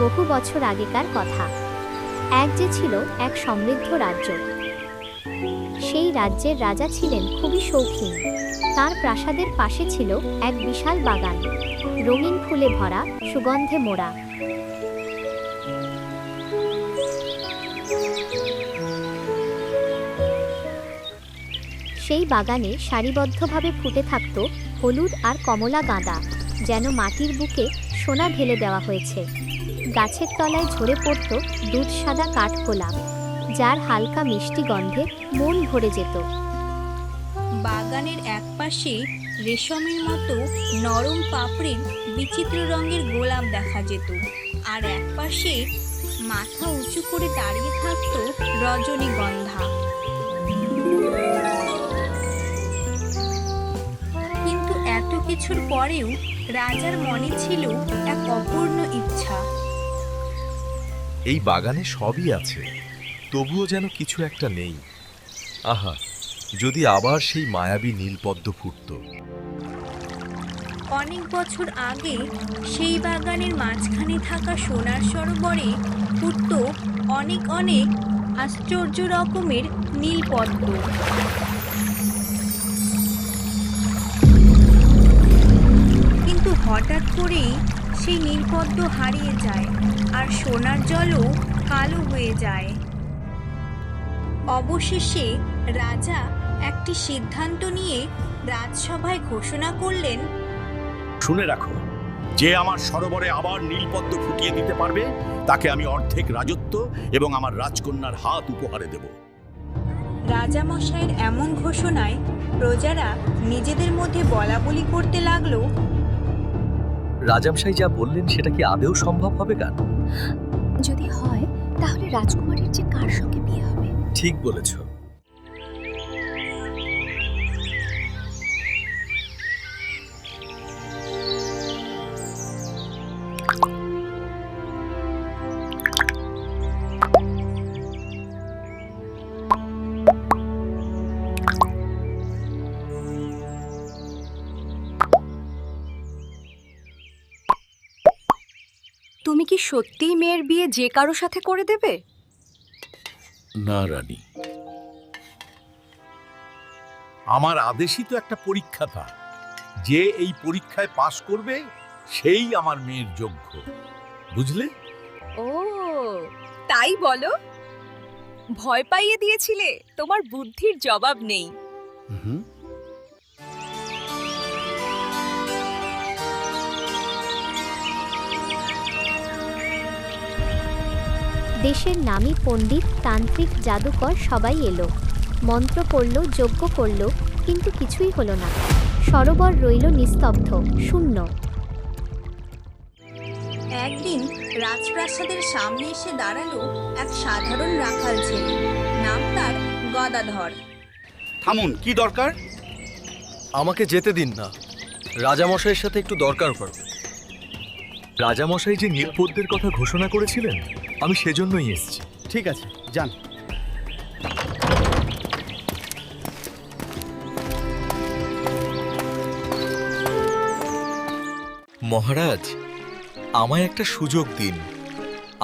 বহু বছর আগেকার কথা। এক যে ছিল এক সমৃদ্ধ রাজ্য। সেই রাজ্যের রাজা ছিলেন খুবই শৌখিন। তার প্রাসাদের পাশে ছিল এক বিশাল বাগান, রঙিন ফুলে ভরা, সুগন্ধে মোড়া। সেই বাগানে সারিবদ্ধভাবে ফুটে থাকত হলুদ আর কমলা গাঁদা, যেন মাটির বুকে সোনা ঢেলে দেওয়া হয়েছে। গাছের তলায় ঝরে পড়ত দুধ সাদা কাঠগোলাপ, যার হালকা মিষ্টি গন্ধে মন ভরে যেত। বাগানের একপাশে রেশমের মতো নরম পাপড়ির বিচিত্র রঙের গোলাপ দেখা যেত, আর একপাশে মাথা উঁচু করে দাঁড়িয়ে থাকত রজনীগন্ধা। কিন্তু এত কিছুর পরেও রাজার মনে ছিল এক অপূর্ণ ইচ্ছা। এই বাগানে সবই আছে, তবুও যেন কিছু একটা নেই। আহা, যদি আবার সেই মায়াবী নীলপদ্ম ফুটত। অনেক বছর আগে সেই বাগানের মাঝখানে থাকা সোনার সরোবরে ফুটত অনেক অনেক আশ্চর্য রকমের নীলপদ্ম। কিন্তু হঠাৎ করেই সেই নীলপদ্ম হারিয়ে যায়, আর সোনার জলও কালো হয়ে যায়। অবশেষে রাজা একটি সিদ্ধান্ত নিয়ে রাজসভায় ঘোষণা করলেন, শুনে রাখো, যে আমার সরোবরে আবার নীলপদ্ম ফুটিয়ে দিতে পারবে তাকে আমি অর্ধেক রাজত্ব এবং আমার রাজকন্যার হাত উপহারে দেব। রাজামশাইয়ের এমন ঘোষণায় প্রজারা নিজেদের মধ্যে বলাবলি করতে লাগলো, রাজামশাই যা বললেন সেটা কি আদৌ সম্ভব হবে? গান যদি হয় তাহলে রাজকুমারীর যে কার সঙ্গে বিয়ে হবে? ঠিক বলেছ। তুমি কি সত্যিই মেয়ের বিয়ে যে কারো সাথে করে দেবে? না রানী, আমার আদেশই তো একটা পরীক্ষা, তা যে এই পরীক্ষায় পাশ করবে সেই আমার মেয়ের যোগ্য, বুঝলে? ও তাই বলো? ভয় পাইয়ে দিয়েছিলে, তোমার বুদ্ধির জবাব নেই। দেশের নামী পণ্ডিত, তান্ত্রিক, জাদুকর সবাই এলো, মন্ত্র পড়ল, যজ্ঞ করল, কিন্তু কিছুই হলো না। সরোবর রইল নিস্তব্ধ, শূন্য। একদিন রাজপ্রাসাদের সামনে এসে দাঁড়ালো এক সাধারণ রাখাল ছেলে, নাম তার গদাধর। থামুন, কি দরকার? আমাকে যেতে দিন না, রাজামশাইয়ের সাথে একটু দরকার পড়বে। রাজামশাই যে নীলপদ্মের কথা ঘোষণা করেছিলেন, আমি সেজন্যই এসেছি। ঠিক আছে, যান। মহারাজ, আমায় একটা সুযোগ দিন,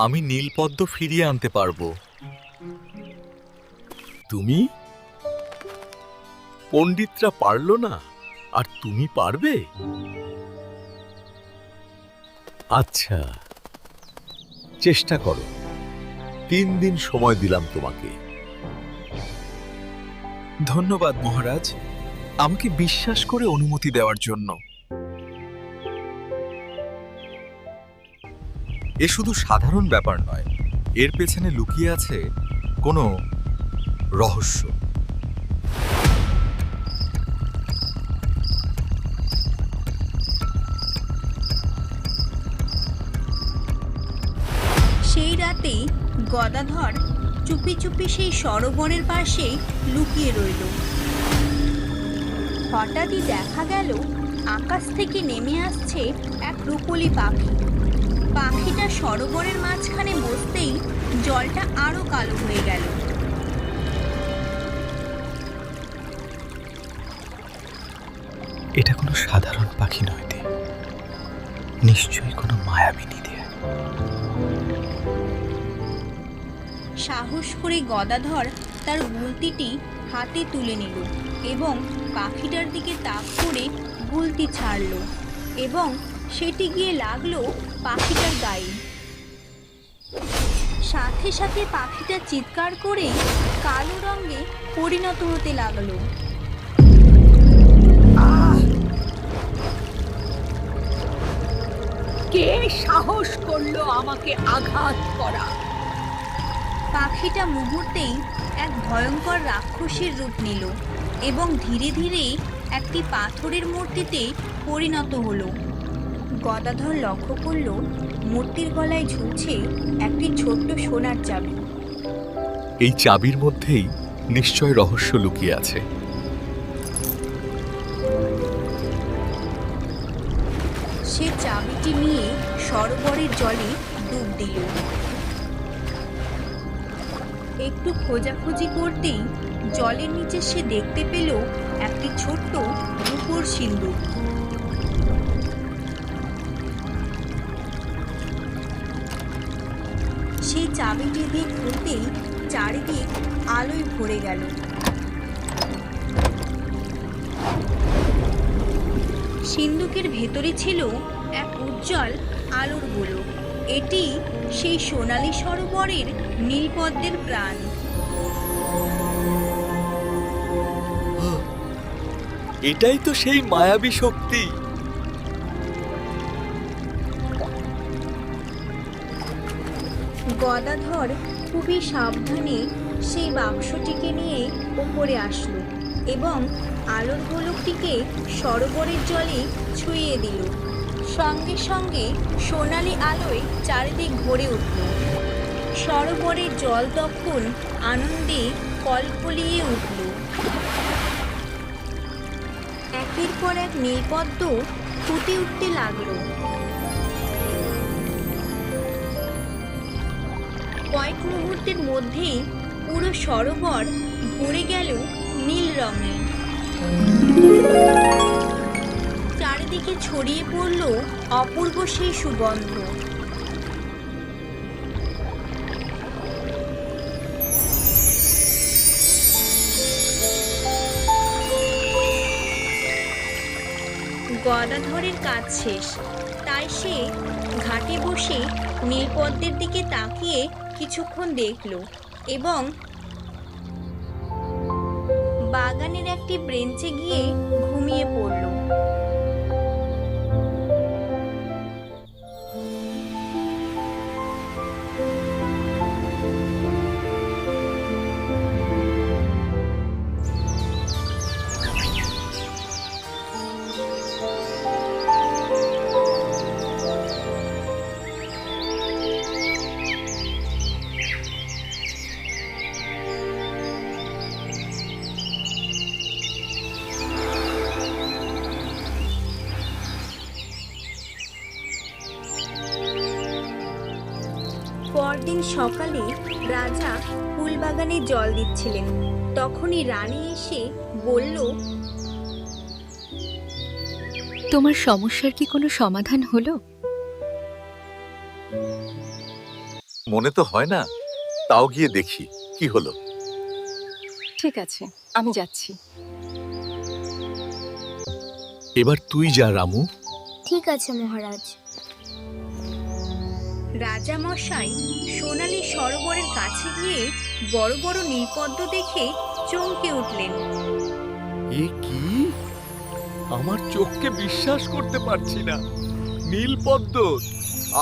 আমি নীলপদ্ম ফিরিয়ে আনতে পারবো। তুমি? পণ্ডিতরা পারলো না, আর তুমি পারবে? আচ্ছা, চেষ্টা করো। 3 দিন সময় দিলাম তোমাকে। ধন্যবাদ মহারাজ, আমাকে বিশ্বাস করে অনুমতি দেওয়ার জন্য। এ শুধু সাধারণ ব্যাপার নয়, এর পেছনে লুকিয়ে আছে কোনো রহস্য। সেই রাতেই গদাধর চুপি চুপি সেই সরোবরের পাশে লুকিয়ে রইল। হঠাৎই দেখা গেল আকাশ থেকে নেমে আসছে এক রূপোলি পাখি। পাখিটা সরোবরের মাঝখানে বসতেই জলটা আরো কালো হয়ে গেল। এটা কোনো সাধারণ পাখি নয়, নিশ্চয়ই কোনো মায়াবিনী দিয়ে। সাহস করে গদাধর তার গুলতিটি হাতে তুলে নিল এবং পাখিটার দিকে তাক করে গুলতি ছাড়ল এবং সেটি গিয়ে লাগলো পাখিটার গায়ে। সাথে সাথে পাখিটা চিৎকার করে কালো রঙে পরিণত হতে লাগলো। কে সাহস করলো আমাকে আঘাত করা? পাখিটা মুহূর্তেই এক ভয়ঙ্কর রাক্ষসের রূপ নিল এবং ধীরে ধীরে একটি পাথরের মূর্তিতে পরিণত হলো। গদাধর লক্ষ্য করল মূর্তির গলায় ঝুলছে একটি ছোট্ট সোনার চাবি। এই চাবির মধ্যেই নিশ্চয় রহস্য লুকিয়ে আছে। সে চাবিটি নিয়ে সরোবরের জলে ডুব দিল। একটু খোঁজাখুঁজি করতেই জলের নিচে সে দেখতে পেল একটি ছোট্ট রূপোর সিন্দুক। সেই চাবিটি দিয়ে খুলতেই চারিদিক আলোয় ভরে গেল। সিন্দুকের ভেতরে ছিল এক উজ্জ্বল আলোর গোলক। এটি সেই সোনালী সরোবরের নীলপদ্মের প্রাণ। এটাই তো সেই মায়াবী শক্তি। গদাধর খুবই সাবধানে সেই বাক্সটিকে নিয়ে ওপরে আসলো এবং আলোর গোলকটিকে সরোবরের জলে ছুঁয়ে দিল। সঙ্গে সঙ্গে সোনালি আলোয় চারিদিক ভরে উঠল। সরোবরের জল তখন আনন্দে কলকলিয়ে উঠল। একের পর এক নীলপদ্ম ফুটে উঠতে লাগলো। কয়েক মুহূর্তের মধ্যেই পুরো সরোবর ভরে গেল নীল রঙে। চারিদিকে ছড়িয়ে পড়ল অপূর্ব সেই সুগন্ধ। গদাধরের কাজ শেষ, তাই সে ঘাটে বসে নীলপদ্মের দিকে তাকিয়ে কিছুক্ষণ দেখল এবং বাগানের একটি বেঞ্চে গিয়ে ঘুমিয়ে পড়ল। পরদিন সকালে রাজা ফুলবাগানে জল দিচ্ছিলেন। তখনই রানী এসে বলল, তোমার সমস্যার কি কোনো সমাধান হলো? মনে তো হয় না, তাও গিয়ে দেখি কি হলো। ঠিক আছে, আমি যাচ্ছি। এবার তুই যা রামু। ঠিক আছে মহারাজ। রাজা মশাই সোনালী সরোবরের কাছে গিয়ে বড় বড় নীলপদ্ম দেখে চমকে উঠলেন। এ কি? আমার চোখকে বিশ্বাস করতে পারছি না। নীলপদ্ম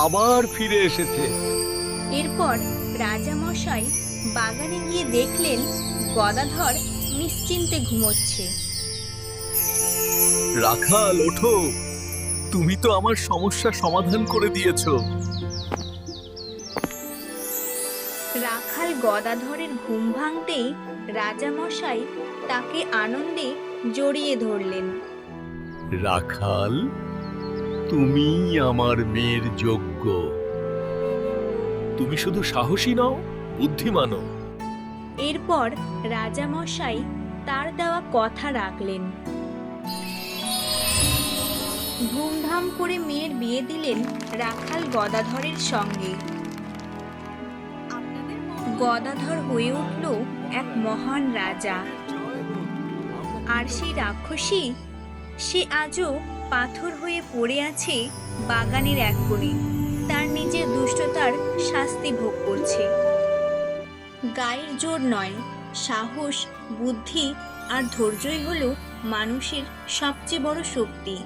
আবার ফিরে এসেছে। এরপর রাজা মশাই বাগানে গিয়ে দেখলেন গদাধর নিশ্চিন্তে ঘুমোচ্ছে। রাখাল ওঠো, তুমি তো আমার সমস্যা সমাধান করে দিয়েছো। রাখাল গদাধরের ঘুম ভাঙতেই রাজা মশাই তাকে আনন্দে জড়িয়ে ধরলেন। রাখাল, তুমি আমার মেয়ের যোগ্য। তুমি শুধু সাহসী নও, বুদ্ধিমানও। এরপর রাজা মশাই তার দেওয়া কথা রাখলেন। ধুমধাম করে মেয়ের বিয়ে দিলেন রাখাল গদাধরের সঙ্গে। গদাধর হয়ে উঠল এক মহান রাজা। আর সেই রাক্ষসী, সে আজও পাথর হয়ে পড়ে আছে বাগানের এক কোণে, তার নিজের দুষ্টতার শাস্তি ভোগ করছে। গায়ের জোর নয়, সাহস, বুদ্ধি আর ধৈর্যই হলো মানুষের সবচেয়ে বড় শক্তি।